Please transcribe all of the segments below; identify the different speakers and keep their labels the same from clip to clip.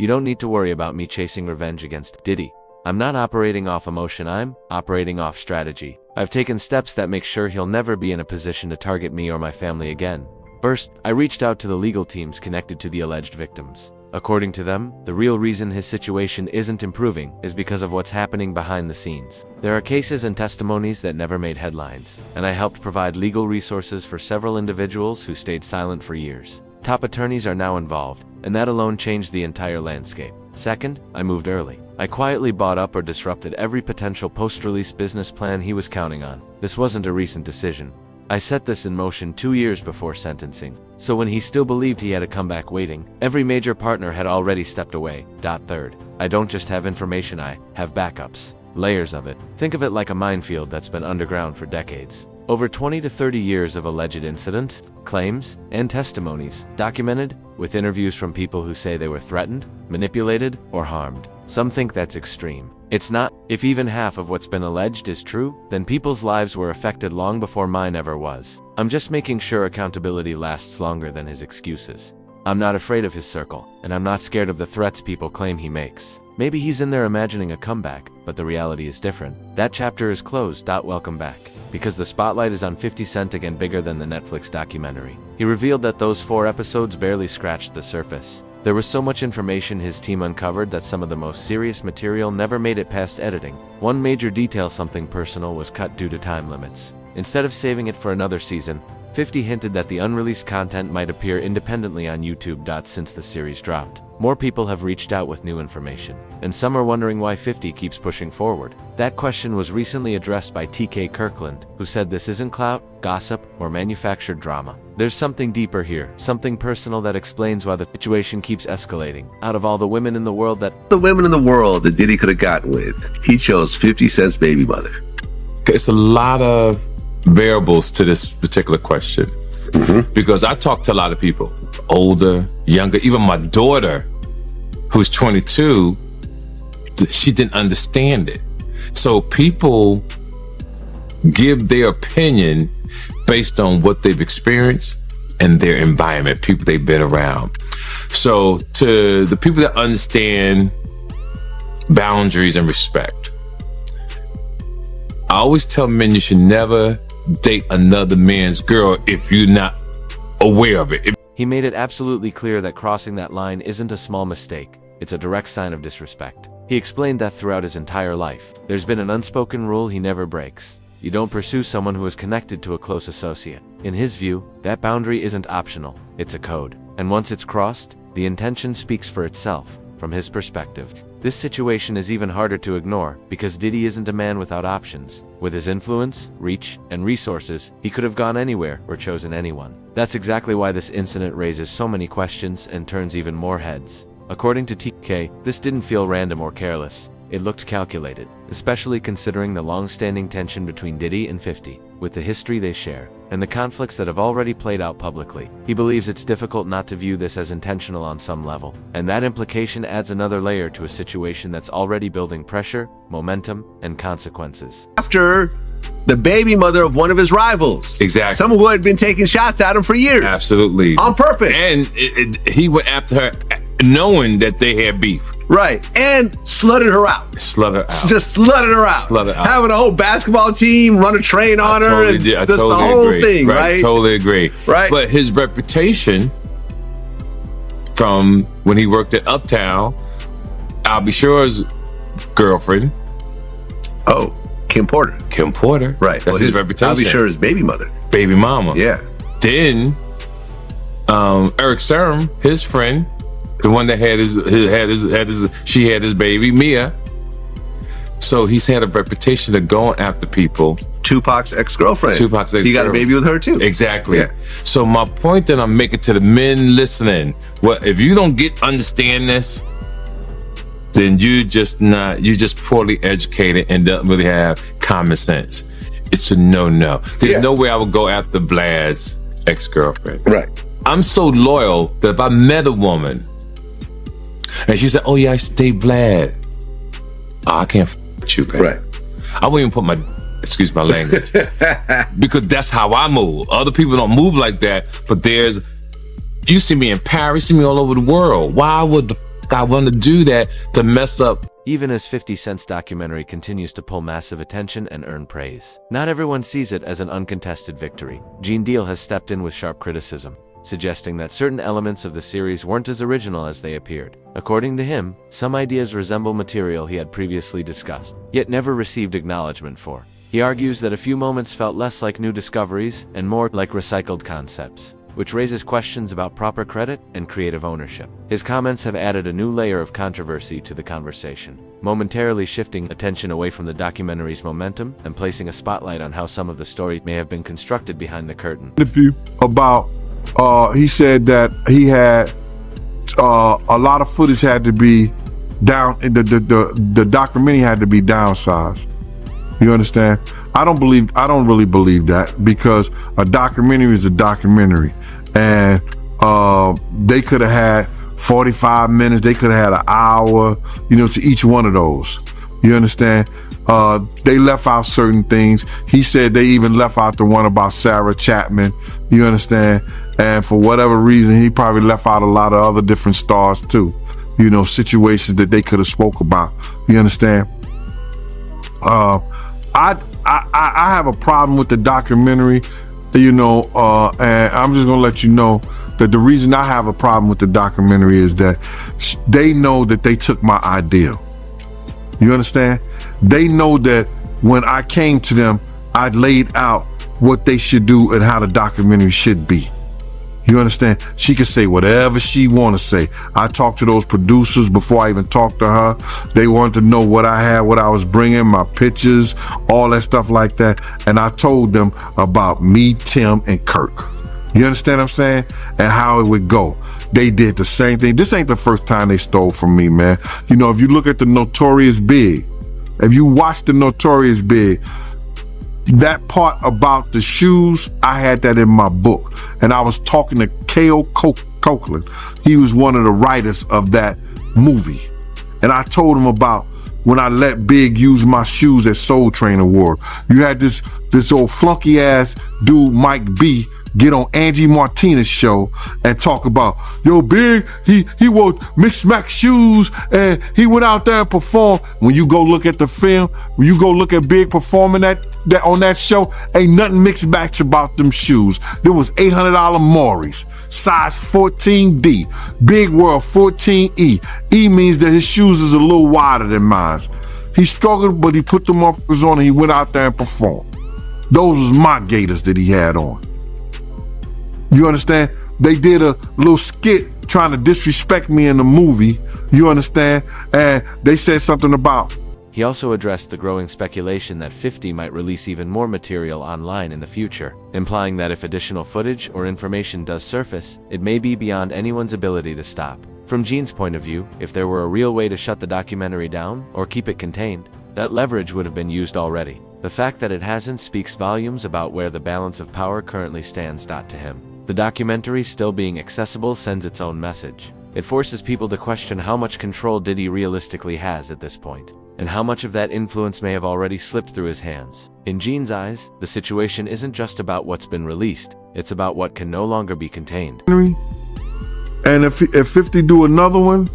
Speaker 1: You don't need to worry about me chasing revenge against Diddy. I'm not operating off emotion, I'm operating off strategy. I've taken steps that make sure he'll never be in a position to target me or my family again. First, I reached out to the legal teams connected to the alleged victims. According to them, the real reason his situation isn't improving is because of what's happening behind the scenes. There are cases and testimonies that never made headlines, and I helped provide legal resources for several individuals who stayed silent for years. Top attorneys are now involved, and that alone changed the entire landscape. Second, I moved early. I quietly bought up or disrupted every potential post-release business plan he was counting on. This wasn't a recent decision. I set this in motion 2 years before sentencing. So when he still believed he had a comeback waiting, every major partner had already stepped away. Third, I don't just have information, I have backups. Layers of it. Think of it like a minefield that's been underground for decades. Over 20 to 30 years of alleged incidents, claims, and testimonies, documented, with interviews from people who say they were threatened, manipulated, or harmed. Some think that's extreme. It's not. If even half of what's been alleged is true, then people's lives were affected long before mine ever was. I'm just making sure accountability lasts longer than his excuses. I'm not afraid of his circle, and I'm not scared of the threats people claim he makes. Maybe he's in there imagining a comeback, but the reality is different. That chapter is closed. Welcome back. Because the spotlight is on 50 Cent again, bigger than the Netflix documentary. He revealed that those 4 episodes barely scratched the surface. There was so much information his team uncovered that some of the most serious material never made it past editing. One major detail, something personal, was cut due to time limits. Instead of saving it for another season, 50 hinted that the unreleased content might appear independently on YouTube. Since the series dropped, more people have reached out with new information, and some are wondering why 50 keeps pushing forward. That question was recently addressed by TK Kirkland, who said this isn't clout, gossip, or manufactured drama. There's something deeper here, something personal that explains why the situation keeps escalating. Out of all the women in the world that
Speaker 2: Diddy could have gotten with, he chose 50 Cent's baby mother.
Speaker 3: It's a lot of variables to this particular question. Because I talk to a lot of people, older, younger, even my daughter, who's 22, she didn't understand it. So people give their opinion based on what they've experienced and their environment, people they've been around. So to the people that understand boundaries and respect, I always tell men you should never date another man's girl if you're not aware of it.
Speaker 1: he made it absolutely clear that crossing that line isn't a small mistake, it's a direct sign of disrespect. He explained that throughout his entire life, there's been an unspoken rule he never breaks. You don't pursue someone who is connected to a close associate. In his view, that boundary isn't optional, it's a code. And once it's crossed, the intention speaks for itself. From his perspective, this situation is even harder to ignore because Diddy isn't a man without options. With his influence, reach, and resources, he could have gone anywhere or chosen anyone. That's exactly why this incident raises so many questions and turns even more heads. According to TK, this didn't feel random or careless. It looked calculated, especially considering the long-standing tension between Diddy and 50, with the history they share, and the conflicts that have already played out publicly. He believes it's difficult not to view this as intentional on some level, and that implication adds another layer to a situation that's already building pressure, momentum, and consequences.
Speaker 2: After the baby mother of one of his rivals.
Speaker 3: Exactly.
Speaker 2: Someone who had been taking shots at him for years.
Speaker 3: Absolutely.
Speaker 2: On purpose.
Speaker 3: And he went after her knowing that they had beef.
Speaker 2: Right. And slutted her out. Just slutted her out. Having a whole basketball team run a train on her.
Speaker 3: Totally did. I totally
Speaker 2: the whole
Speaker 3: agree.
Speaker 2: thing, right?
Speaker 3: Totally agree.
Speaker 2: Right.
Speaker 3: But his reputation from when he worked at Uptown, I'll be sure's girlfriend.
Speaker 2: Oh, Kim Porter. Right.
Speaker 3: That's his reputation.
Speaker 2: I'll be sure's baby mother.
Speaker 3: Baby mama.
Speaker 2: Yeah.
Speaker 3: Then Eric Serum, his friend, the one that she had his baby, Mia. So he's had a reputation of going after people.
Speaker 2: Tupac's ex-girlfriend. He got a baby with her too.
Speaker 3: Exactly.
Speaker 2: Yeah.
Speaker 3: So my point that I'm making to the men listening, well, if you don't understand this, then you just poorly educated and don't really have common sense. It's a no. There's no way I would go after Vlad's ex-girlfriend.
Speaker 2: Right.
Speaker 3: I'm so loyal that if I met a woman and she said, "Oh yeah, I used to date Vlad," I can't f with you, baby.
Speaker 2: Right.
Speaker 3: I won't even put my, excuse my language, because that's how I move. Other people don't move like that, but you see me in Paris, you see me all over the world. Why would the fuck I want to do that to mess up.
Speaker 1: Even as 50 Cent's documentary continues to pull massive attention and earn praise, not everyone sees it as an uncontested victory. Gene Deal has stepped in with sharp criticism, suggesting that certain elements of the series weren't as original as they appeared. According to him, some ideas resemble material he had previously discussed, yet never received acknowledgement for. He argues that a few moments felt less like new discoveries and more like recycled concepts, which raises questions about proper credit and creative ownership. His comments have added a new layer of controversy to the conversation, momentarily shifting attention away from the documentary's momentum and placing a spotlight on how some of the story may have been constructed behind the curtain.
Speaker 4: About he said that he had a lot of footage had to be down. The documentary had to be downsized. You understand? I don't really believe that, because a documentary is a documentary, and they could have had 45 minutes. They could have had an hour, to each one of those. You understand? They left out certain things. He said they even left out the one about Sarah Chapman. You understand? And for whatever reason, he probably left out a lot of other different stars too. Situations that they could have spoke about. You understand? I have a problem with the documentary, and I'm just gonna let you know that the reason I have a problem with the documentary is that they know that they took my idea. You understand? They know that when I came to them, I laid out what they should do and how the documentary should be. You understand? She can say whatever she want to say. I talked to those producers before I even talked to her. They wanted to know what I had, what I was bringing, my pictures, all that stuff like that. And I told them about me, Tim, and Kirk. You understand what I'm saying? And how it would go. They did the same thing. This ain't the first time they stole from me, man. If you look at the Notorious Big, if you watch the Notorious Big, that part about the shoes, I had that in my book. And I was talking to K.O. Copeland. He was one of the writers of that movie. And I told him about when I let Big use my shoes at Soul Train Award. You had this old flunky ass dude, Mike B, get on Angie Martinez's show and talk about, Big, he wore mixed max shoes and he went out there and performed. When you go look at the film, when you go look at Big performing that on that show, ain't nothing mixed match about them shoes. There was $800 Maury's, size 14D. Big wore 14E. E means that his shoes is a little wider than mine. He struggled, but he put them on and he went out there and performed. Those was my Gators that he had on. You understand? They did a little skit trying to disrespect me in the movie. You understand? And they said something about.
Speaker 1: He also addressed the growing speculation that 50 might release even more material online in the future, implying that if additional footage or information does surface, it may be beyond anyone's ability to stop. From Gene's point of view, if there were a real way to shut the documentary down or keep it contained, that leverage would have been used already. The fact that it hasn't speaks volumes about where the balance of power currently stands. To him, the documentary still being accessible sends its own message. It forces people to question how much control Diddy realistically has at this point, and how much of that influence may have already slipped through his hands. In Gene's eyes, the situation isn't just about what's been released, it's about what can no longer be contained.
Speaker 4: And if 50 do another one,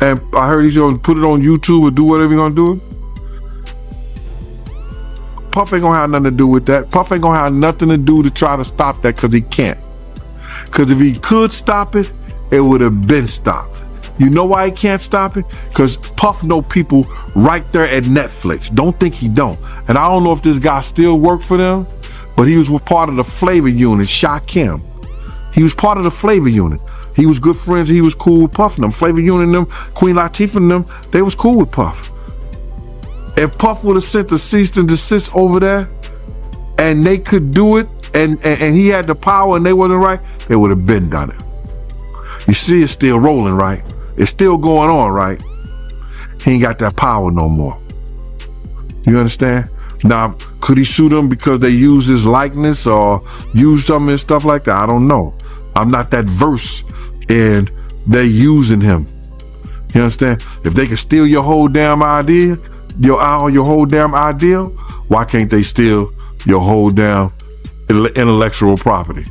Speaker 4: and I heard he's gonna put it on YouTube or do whatever he's gonna do, Puff ain't gonna have nothing to do with that. Puff ain't gonna have nothing to do to try to stop that, because he can't. Because if he could stop it, it would have been stopped. You know why he can't stop it? Because Puff know people right there at Netflix. Don't think he don't. And I don't know if this guy still work for them, but he was part of the flavor unit, Shakim. He was part of the flavor unit. He was good friends. He was cool with Puff and them. Flavor unit and them, Queen Latifah and them, they was cool with Puff. If Puff would have sent a cease and desist over there and they could do it and he had the power and they wasn't right, they would have been done it. You see, it's still rolling, right? It's still going on, right? He ain't got that power no more. You understand? Now, could he sue them because they use his likeness or use something and stuff like that? I don't know. I'm not that versed in they using him. You understand? If they can steal your whole damn idea, your whole damn ideal, why can't they steal your whole damn intellectual property?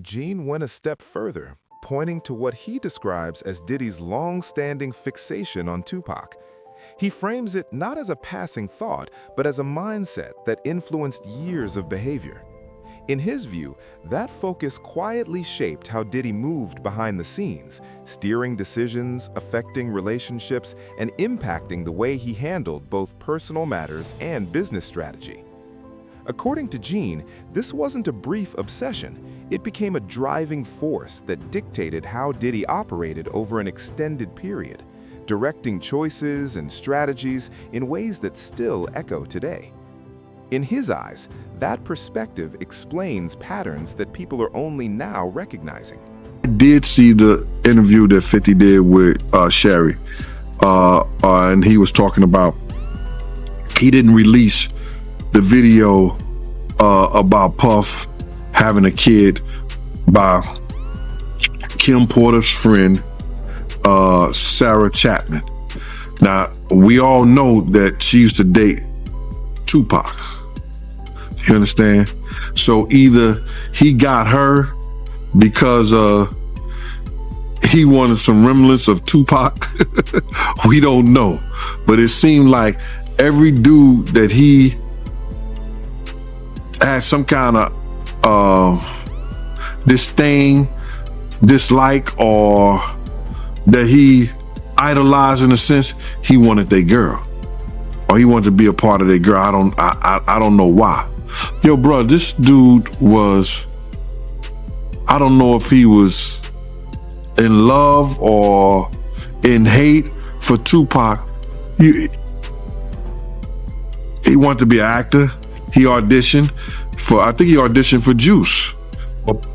Speaker 5: Gene went a step further pointing to what he describes as Diddy's long-standing fixation on Tupac. He frames it not as a passing thought, but as a mindset that influenced years of behavior. In his view, that focus quietly shaped how Diddy moved behind the scenes, steering decisions, affecting relationships, and impacting the way he handled both personal matters and business strategy. According to Gene, this wasn't a brief obsession. It became a driving force that dictated how Diddy operated over an extended period, directing choices and strategies in ways that still echo today. In his eyes, that perspective explains patterns that people are only now recognizing.
Speaker 4: I did see the interview that 50 did with Sherry, and he was talking about he didn't release the video about Puff having a kid by Kim Porter's friend, Sarah Chapman. Now, we all know that she used to date Tupac. You understand? So either he got her because he wanted some remnants of Tupac. We don't know. But it seemed like every dude that he had some kind of disdain, dislike, or that he idolized in a sense, he wanted their girl. Or he wanted to be a part of their girl. I don't know why. Yo, bro, this dude was, I don't know if he was in love or in hate for Tupac. He wanted to be an actor. He auditioned for, I think he auditioned for Juice. But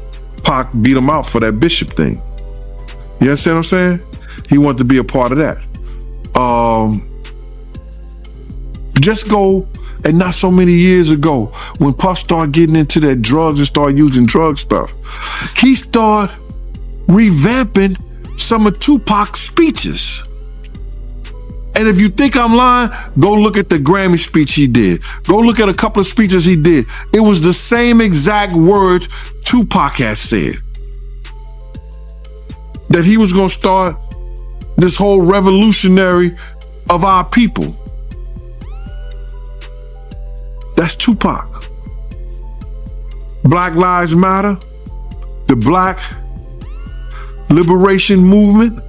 Speaker 4: Pac beat him out for that Bishop thing. You understand what I'm saying? He wanted to be a part of that. Just go, and not so many years ago, when Puff started getting into that drugs and started using drug stuff, he started revamping some of Tupac's speeches. And if you think I'm lying, go look at the Grammy speech he did. Go look at a couple of speeches he did. It was the same exact words Tupac had said. That he was gonna start this whole revolutionary of our people. That's Tupac. Black Lives Matter, the Black Liberation Movement,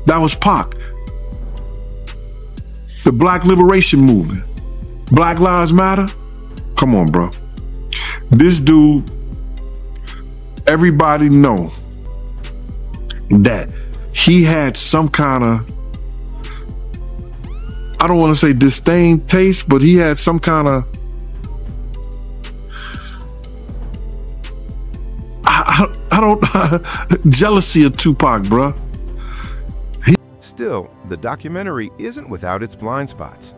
Speaker 4: that was Pac. The Black Liberation Movement. Black Lives Matter? Come on, bro. This dude, everybody know that he had some kind of, I don't want to say disdain taste, but he had some kind of, I don't, jealousy of Tupac, bruh.
Speaker 5: Still, the documentary isn't without its blind spots.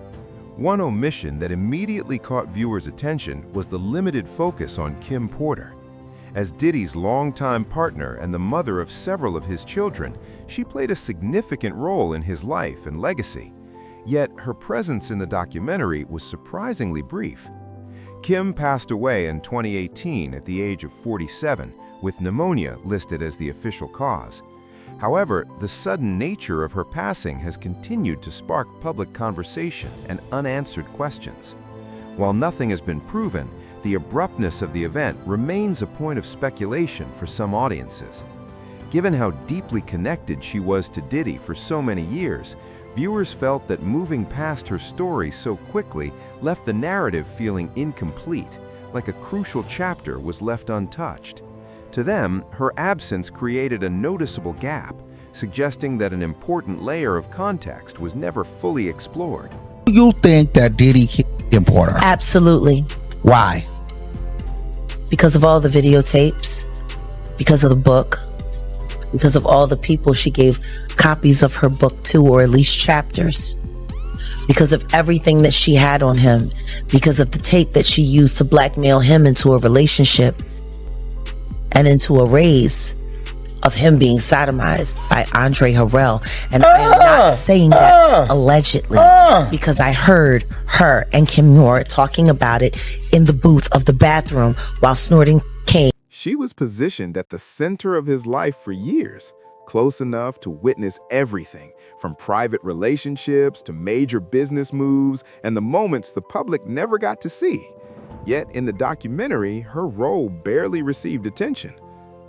Speaker 5: One omission that immediately caught viewers' attention was the limited focus on Kim Porter. As Diddy's longtime partner and the mother of several of his children, she played a significant role in his life and legacy. Yet her presence in the documentary was surprisingly brief. Kim passed away in 2018 at the age of 47, with pneumonia listed as the official cause. However, the sudden nature of her passing has continued to spark public conversation and unanswered questions. While nothing has been proven, the abruptness of the event remains a point of speculation for some audiences. Given how deeply connected she was to Diddy for so many years, viewers felt that moving past her story so quickly left the narrative feeling incomplete, like a crucial chapter was left untouched. To them, her absence created a noticeable gap, suggesting that an important layer of context was never fully explored.
Speaker 6: Do you think that Diddy killed Kim Porter?
Speaker 7: Absolutely.
Speaker 6: Why?
Speaker 7: Because of all the videotapes, because of the book, because of all the people she gave copies of her book to, or at least chapters, because of everything that she had on him, because of the tape that she used to blackmail him into a relationship and into a raise of him being sodomized by Andre Harrell. And I am not saying that allegedly, because I heard her and Kim Moore talking about it in the booth of the bathroom while snorting cane.
Speaker 5: She was positioned at the center of his life for years, close enough to witness everything, from private relationships to major business moves and the moments the public never got to see. Yet in the documentary, her role barely received attention.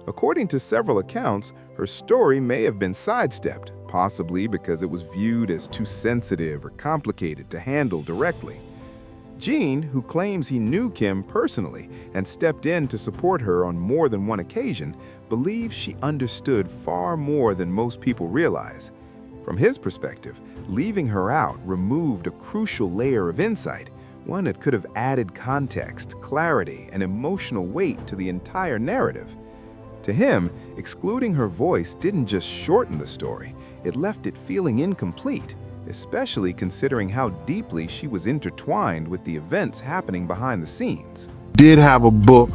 Speaker 5: According to several accounts, her story may have been sidestepped, possibly because it was viewed as too sensitive or complicated to handle directly. Gene, who claims he knew Kim personally and stepped in to support her on more than one occasion, believes she understood far more than most people realize. From his perspective, leaving her out removed a crucial layer of insight, one that could have added context, clarity, and emotional weight to the entire narrative. To him, excluding her voice didn't just shorten the story, it left it feeling incomplete, especially considering how deeply she was intertwined with the events happening behind the scenes.
Speaker 4: Did have a book,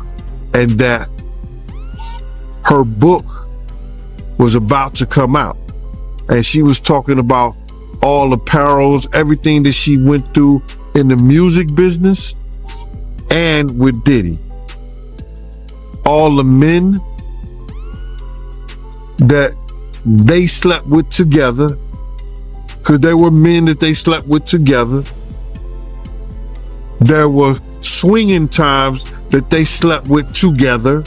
Speaker 4: and that her book was about to come out, and she was talking about all the perils, everything that she went through in the music business and with Diddy. All the men that they slept with together, because there were men that they slept with together. There were swinging times that they slept with together.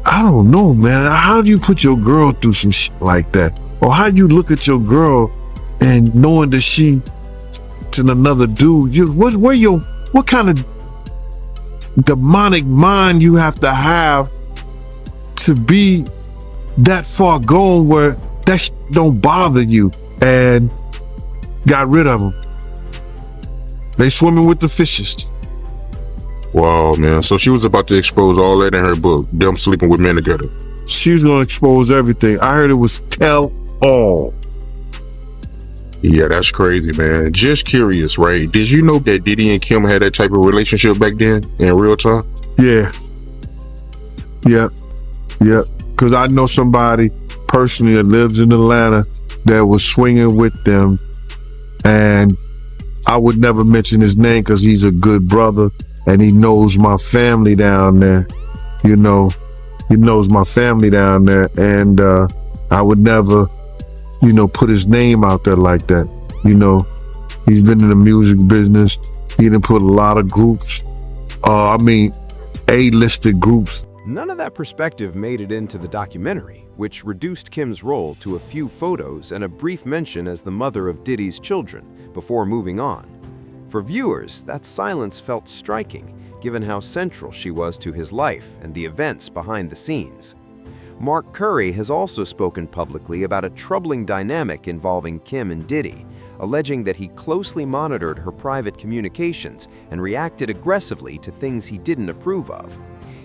Speaker 4: I don't know, man. How do you put your girl through some shit like that? Or how do you look at your girl and knowing that she to another dude? What kind of demonic mind you have to be that far gone where that shit don't bother you? And got rid of them. They swimming with the fishes.
Speaker 8: Wow, man. So she was about to expose all that in her book, them sleeping with men together.
Speaker 4: She's gonna expose everything. I heard it was tell all.
Speaker 8: Yeah, that's crazy, man. Just curious, right? Did you know that Diddy and Kim had that type of relationship back then in real time?
Speaker 4: Yeah. Yep. Because I know somebody personally that lives in Atlanta that was swinging with them, and I would never mention his name because he's a good brother and he knows my family down there. You know, he knows my family down there, and I would never, put his name out there like that. He's been in the music business. He done put a lot of groups, A-listed groups.
Speaker 5: None of that perspective made it into the documentary, which reduced Kim's role to a few photos and a brief mention as the mother of Diddy's children, before moving on. For viewers, that silence felt striking, given how central she was to his life and the events behind the scenes. Mark Curry has also spoken publicly about a troubling dynamic involving Kim and Diddy, alleging that he closely monitored her private communications and reacted aggressively to things he didn't approve of.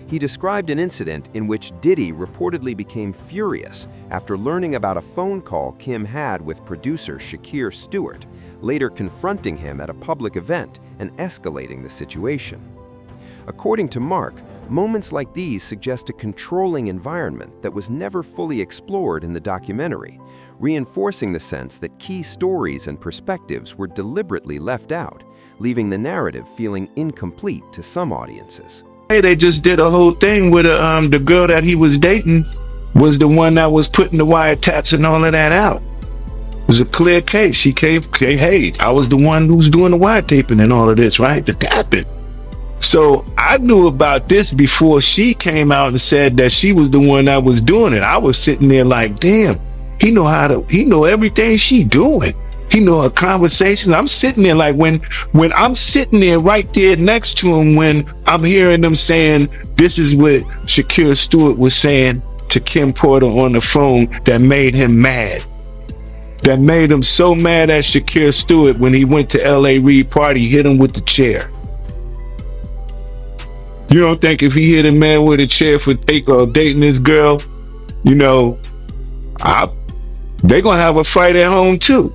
Speaker 5: He described an incident in which Diddy reportedly became furious after learning about a phone call Kim had with producer Shakir Stewart, later confronting him at a public event and escalating the situation. According to Mark, moments like these suggest a controlling environment that was never fully explored in the documentary, reinforcing the sense that key stories and perspectives were deliberately left out, leaving the narrative feeling incomplete to some audiences.
Speaker 9: Hey, they just did a whole thing with the girl that he was dating was the one that was putting the wiretaps and all of that out. It was a clear case. She came, hey, I was the one who's doing the wiretaping and all of this, right? The tapping. So I knew about this before she came out and said that she was the one that was doing it. I was sitting there like, damn, he know everything she doing. He know her conversations. I'm sitting there like when I'm sitting there right there next to him, when I'm hearing them saying, this is what Shakir Stewart was saying to Kim Porter on the phone, that made him mad. That made him so mad at Shakir Stewart when he went to L.A. Reid party, hit him with the chair. You don't think if he hit a man with a chair for dating this girl, they gonna have a fight at home too.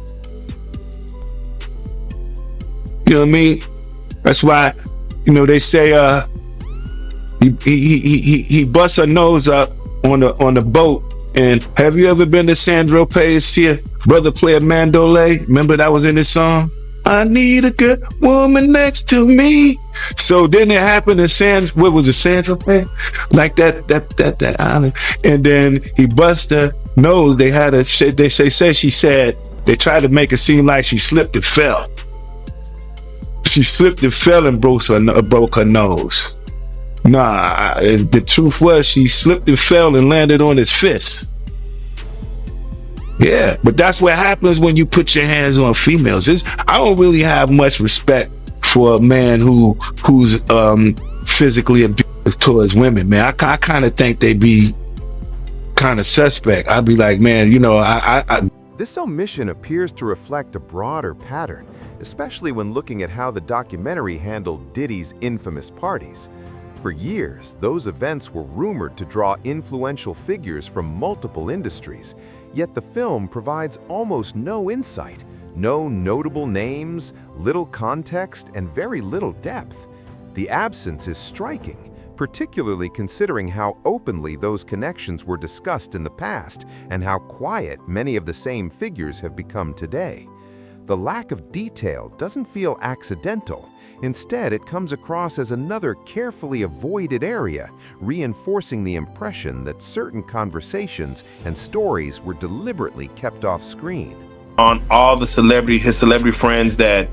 Speaker 9: You know what I mean? That's why, they say he busts her nose up on the boat. And have you ever been to Sandro Pay's here, brother play a mandolay? Remember that was in his song? I need a good woman next to me. So then it happened in what was it, Sandra? Like that island. And then he bust her nose. They had a, she said, they tried to make it seem like she slipped and fell. She slipped and fell and broke her nose. Nah, the truth was she slipped and fell and landed on his fist. Yeah, but that's what happens when you put your hands on females. I don't really have much respect for a man who's physically abusive towards women, man. I kind of think they be kind of suspect. I'd be like, man, you know,
Speaker 5: This omission appears to reflect a broader pattern, especially when looking at how the documentary handled Diddy's infamous parties. For years, those events were rumored to draw influential figures from multiple industries, yet the film provides almost no insight, no notable names, little context, and very little depth. The absence is striking, particularly considering how openly those connections were discussed in the past and how quiet many of the same figures have become today. The lack of detail doesn't feel accidental. Instead, it comes across as another carefully avoided area, reinforcing the impression that certain conversations and stories were deliberately kept off screen.
Speaker 10: On all his celebrity friends that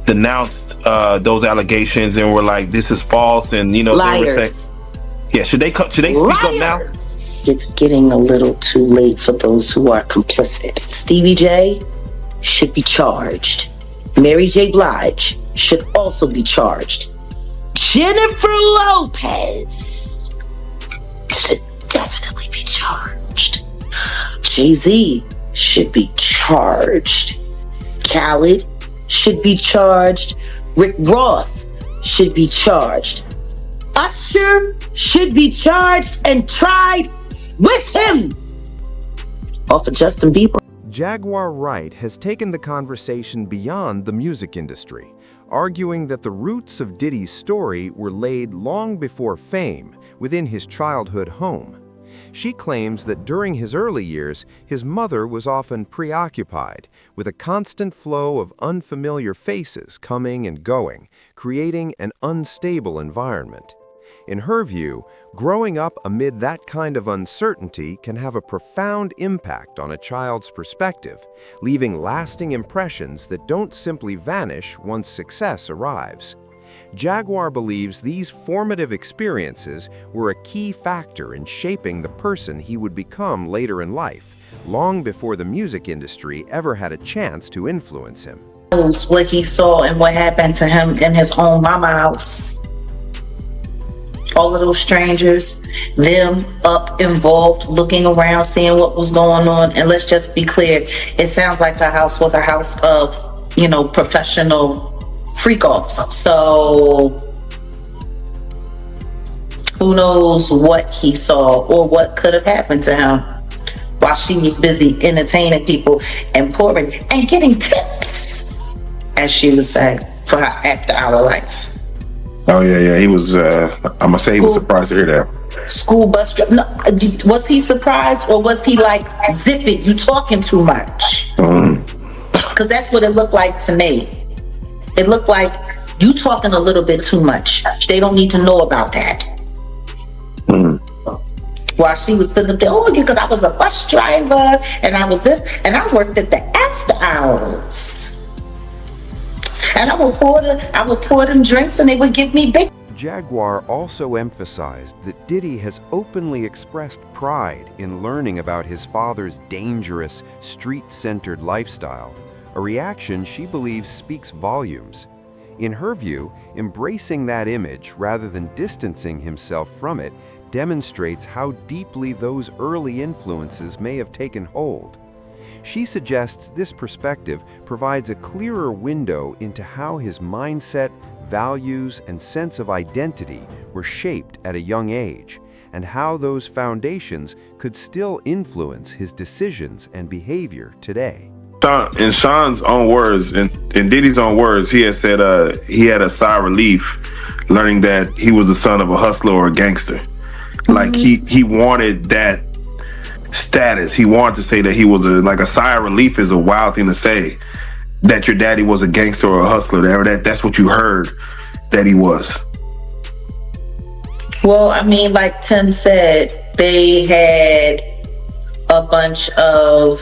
Speaker 10: denounced those allegations and were like, "This is false," and you know,
Speaker 7: Liars.
Speaker 10: they were saying, "Yeah, should they speak up now?"
Speaker 7: It's getting a little too late for those who are complicit. Stevie J should be charged. Mary J. Blige should also be charged. Jennifer Lopez should definitely be charged. Jay-Z should be charged. Khaled should be charged. Rick Ross should be charged. Usher should be charged and tried with him. Off of Justin Bieber.
Speaker 5: Jaguar Wright has taken the conversation beyond the music industry, arguing that the roots of Diddy's story were laid long before fame, within his childhood home. She claims that during his early years, his mother was often preoccupied with a constant flow of unfamiliar faces coming and going, creating an unstable environment. In her view, growing up amid that kind of uncertainty can have a profound impact on a child's perspective, leaving lasting impressions that don't simply vanish once success arrives. Jaguar believes these formative experiences were a key factor in shaping the person he would become later in life, long before the music industry ever had a chance to influence him.
Speaker 7: What he saw and what happened to him in his own mama house. All of those strangers, them up involved, looking around, seeing what was going on. And let's just be clear, it sounds like her house was a house of, you know, professional freak-offs. So who knows what he saw or what could have happened to him while she was busy entertaining people and pouring and getting tips, as she would say, for her after-hour life.
Speaker 10: Oh yeah, he was. I must say, he was surprised to hear that.
Speaker 7: School bus driver. No, was he surprised or was he like, "Zip it, you talking too much"? Because that's what it looked like to me. It looked like you talking a little bit too much. They don't need to know about that. While she was sitting up there, oh, because I was a bus driver and I was this and I worked at the after hours. And I would pour them drinks and they would give me big.
Speaker 5: Jaguar also emphasized that Diddy has openly expressed pride in learning about his father's dangerous, street-centered lifestyle, a reaction she believes speaks volumes. In her view, embracing that image rather than distancing himself from it demonstrates how deeply those early influences may have taken hold. She suggests this perspective provides a clearer window into how his mindset, values, and sense of identity were shaped at a young age, and how those foundations could still influence his decisions and behavior today.
Speaker 10: In Sean's own words, in Diddy's own words, he had said he had a sigh of relief learning that he was the son of a hustler or a gangster. Like he wanted that status. He wanted to say that he was a sigh of relief is a wild thing to say. that your daddy was a gangster or a hustler. That's what you heard that he was.
Speaker 7: Well, I mean, like Tim said, they had a bunch of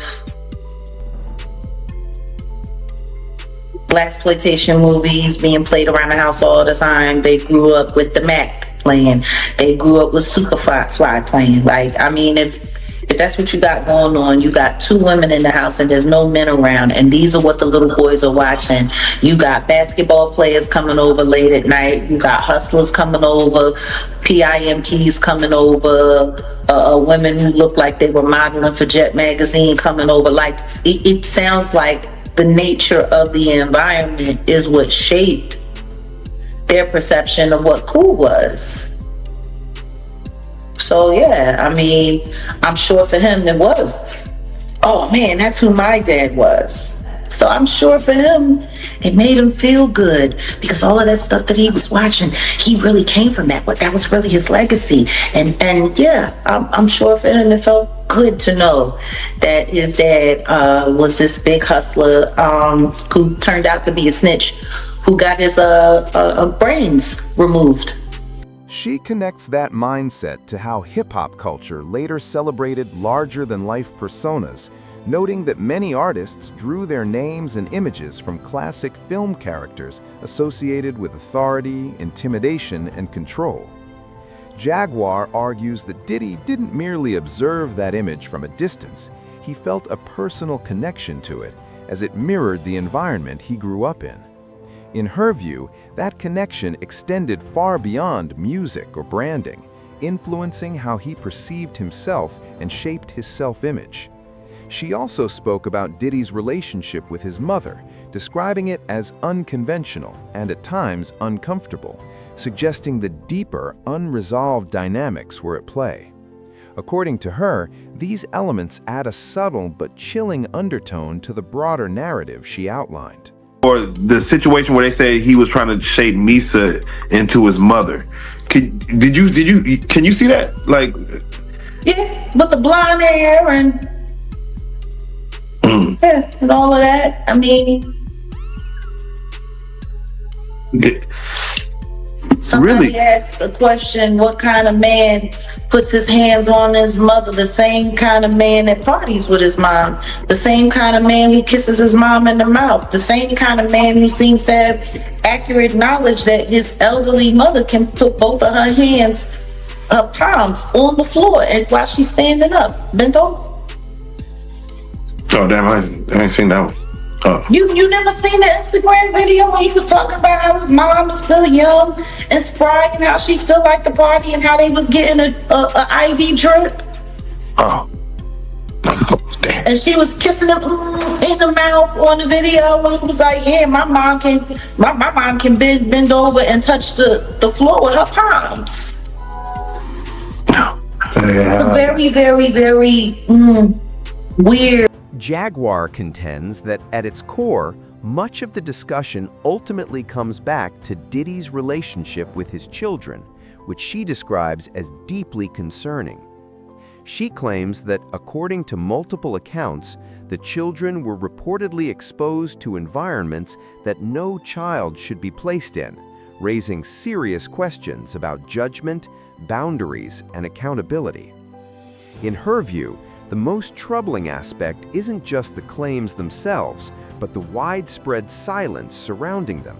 Speaker 7: blaxploitation movies being played around the house all the time. They grew up with the Mac playing. They grew up with Superfly playing. Like, I mean, if that's what you got going on, you got two women in the house and there's no men around, and these are what the little boys are watching. You got basketball players coming over late at night. You got hustlers coming over, PIMPs coming over, women who look like they were modeling for Jet magazine coming over. Like, it sounds like the nature of the environment is what shaped their perception of what cool was. So yeah, I mean, I'm sure for him it was, oh man, that's who my dad was. So I'm sure for him, it made him feel good because all of that stuff that he was watching, he really came from that, but that was really his legacy. And yeah, I'm sure for him it felt good to know that his dad was this big hustler who turned out to be a snitch, who got his brains removed.
Speaker 5: She connects that mindset to how hip-hop culture later celebrated larger-than-life personas, noting that many artists drew their names and images from classic film characters associated with authority, intimidation, and control. Jaguar argues that Diddy didn't merely observe that image from a distance, he felt a personal connection to it, as it mirrored the environment he grew up in. In her view, that connection extended far beyond music or branding, influencing how he perceived himself and shaped his self-image. She also spoke about Diddy's relationship with his mother, describing it as unconventional and at times uncomfortable, suggesting that deeper, unresolved dynamics were at play. According to her, these elements add a subtle but chilling undertone to the broader narrative she outlined.
Speaker 10: Or the situation where they say he was trying to shape Misa into his mother. Can you see that? Like,
Speaker 7: yeah, with the blonde hair and yeah, and all of that. I mean, somebody asked a question, what kind of man puts his hands on his mother? The same kind of man that parties with his mom, the same kind of man who kisses his mom in the mouth, the same kind of man who seems to have accurate knowledge that his elderly mother can put both of her hands, her palms on the floor and while she's standing up, bent over.
Speaker 10: Oh damn, I ain't seen that one. Oh.
Speaker 7: You never seen the Instagram video where he was talking about how his mom is still young and spry and how she still liked the party and how they was getting a IV drip?
Speaker 10: Oh. Damn.
Speaker 7: And she was kissing him in the mouth on the video and he was like, yeah, my mom can bend over and touch the floor with her palms. It's a very, very, very weird.
Speaker 5: Jaguar contends that at its core, much of the discussion ultimately comes back to Diddy's relationship with his children, which she describes as deeply concerning. She claims that, according to multiple accounts, the children were reportedly exposed to environments that no child should be placed in, raising serious questions about judgment, boundaries, and accountability. In her view, the most troubling aspect isn't just the claims themselves, but the widespread silence surrounding them.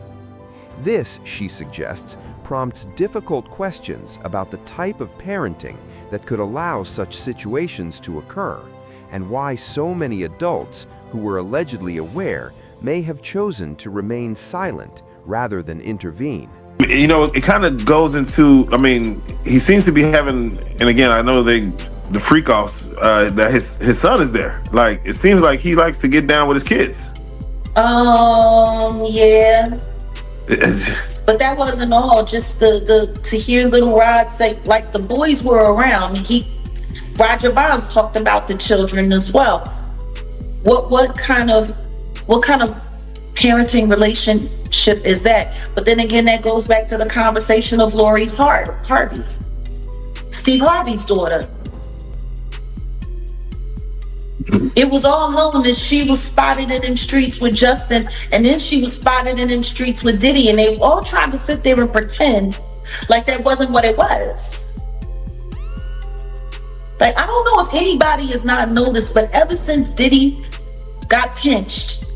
Speaker 5: This, she suggests, prompts difficult questions about the type of parenting that could allow such situations to occur, and why so many adults who were allegedly aware may have chosen to remain silent rather than intervene.
Speaker 10: You know, it kind of goes into, I mean, he seems to be having, and again, I know the freak offs that his son is there. Like, it seems like he likes to get down with his kids.
Speaker 7: Yeah. But that wasn't all. Just to hear Little Rod say, like, the boys were around. Roger Bonds talked about the children as well. What kind of parenting relationship is that? But then again, that goes back to the conversation of Lori Harvey, Steve Harvey's daughter. It was all known that she was spotted in them streets with Justin, and then she was spotted in them streets with Diddy, and they all tried to sit there and pretend like that wasn't what it was. Like, I don't know if anybody has not noticed, but ever since Diddy got pinched,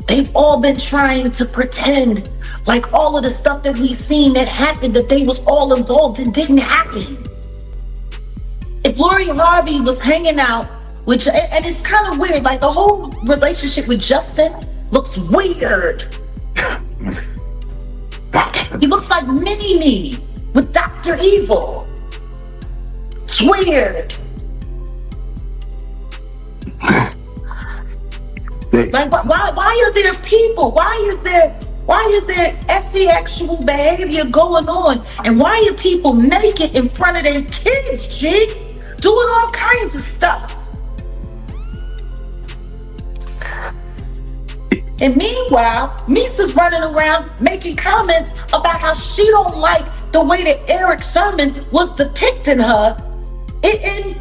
Speaker 7: they've all been trying to pretend like all of the stuff that we seen that happened, that they was all involved in, didn't happen. If Lori Harvey was hanging out, which, and it's kind of weird, like the whole relationship with Justin looks weird. He looks like Mini-Me with Dr. Evil. It's weird. Like, why are there people? Why is there sexual behavior going on? And why are people naked in front of their kids, G? Doing all kinds of stuff. And meanwhile, Misa's running around making comments about how she don't like the way that Eric Sermon was depicting her in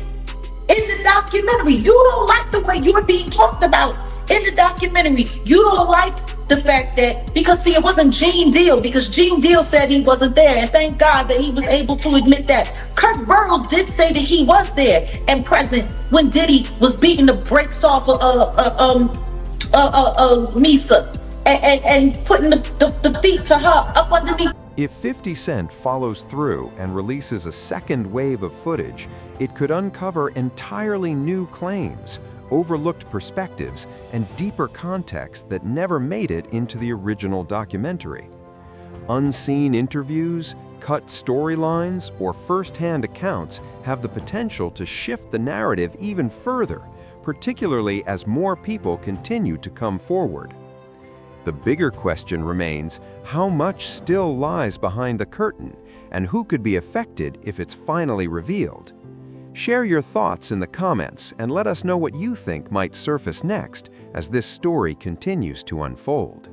Speaker 7: the documentary. You don't like the way you're being talked about in the documentary. You don't like the fact that, because see, it wasn't Gene Deal, because Gene Deal said he wasn't there, and thank God that he was able to admit that. Kirk Burrows did say that he was there and present when Diddy was beating the brakes off of Misa and putting the feet to her up underneath.
Speaker 5: If 50 Cent follows through and releases a second wave of footage, it could uncover entirely new claims, overlooked perspectives, and deeper context that never made it into the original documentary. Unseen interviews, cut storylines, or first-hand accounts have the potential to shift the narrative even further, particularly as more people continue to come forward. The bigger question remains, how much still lies behind the curtain, and who could be affected if it's finally revealed? Share your thoughts in the comments and let us know what you think might surface next as this story continues to unfold.